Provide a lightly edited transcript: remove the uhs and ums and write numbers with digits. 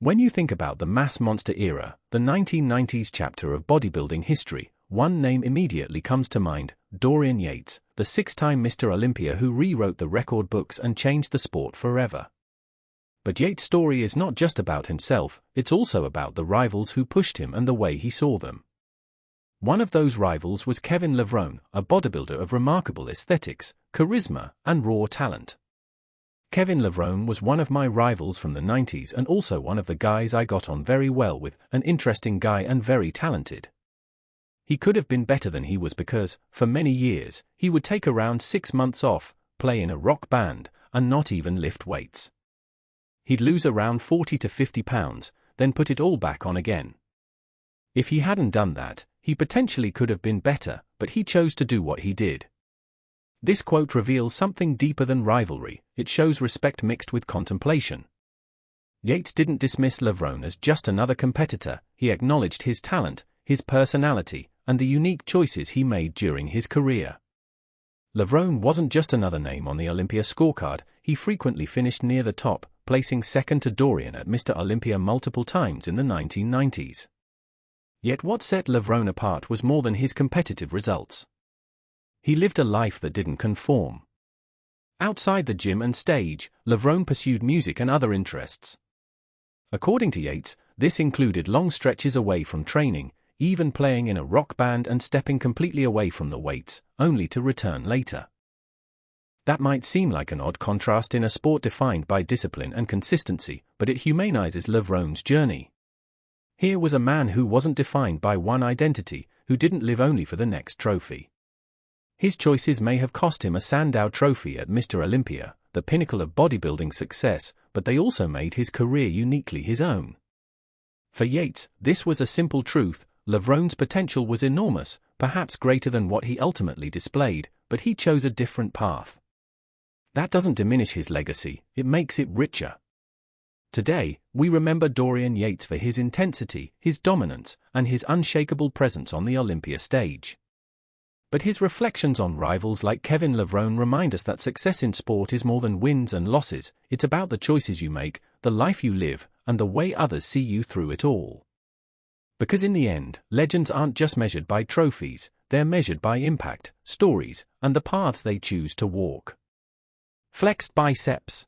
When you think about the mass monster era, the 1990s chapter of bodybuilding history, one name immediately comes to mind: Dorian Yates, the six-time Mr. Olympia who rewrote the record books and changed the sport forever. But Yates' story is not just about himself, it's also about the rivals who pushed him and the way he saw them. One of those rivals was Kevin Levrone, a bodybuilder of remarkable aesthetics, charisma, and raw talent. Kevin Levrone was one of my rivals from the 90s and also one of the guys I got on very well with, an interesting guy and very talented. He could have been better than he was because, for many years, he would take around 6 months off, play in a rock band, and not even lift weights. He'd lose around 40 to 50 pounds, then put it all back on again. If he hadn't done that, he potentially could have been better, but he chose to do what he did. This quote reveals something deeper than rivalry. It shows respect mixed with contemplation. Yates didn't dismiss Levrone as just another competitor, he acknowledged his talent, his personality, and the unique choices he made during his career. Levrone wasn't just another name on the Olympia scorecard, he frequently finished near the top, placing second to Dorian at Mr. Olympia multiple times in the 1990s. Yet what set Levrone apart was more than his competitive results. He lived a life that didn't conform. Outside the gym and stage, Levrone pursued music and other interests. According to Yates, this included long stretches away from training, even playing in a rock band and stepping completely away from the weights, only to return later. That might seem like an odd contrast in a sport defined by discipline and consistency, but it humanizes Levrone's journey. Here was a man who wasn't defined by one identity, who didn't live only for the next trophy. His choices may have cost him a Sandow Trophy at Mr. Olympia, the pinnacle of bodybuilding success, but they also made his career uniquely his own. For Yates, this was a simple truth: Levrone's potential was enormous, perhaps greater than what he ultimately displayed, but he chose a different path. That doesn't diminish his legacy, it makes it richer. Today, we remember Dorian Yates for his intensity, his dominance, and his unshakable presence on the Olympia stage. But his reflections on rivals like Kevin Levrone remind us that success in sport is more than wins and losses, it's about the choices you make, the life you live, and the way others see you through it all. Because in the end, legends aren't just measured by trophies, they're measured by impact, stories, and the paths they choose to walk. Flexed biceps.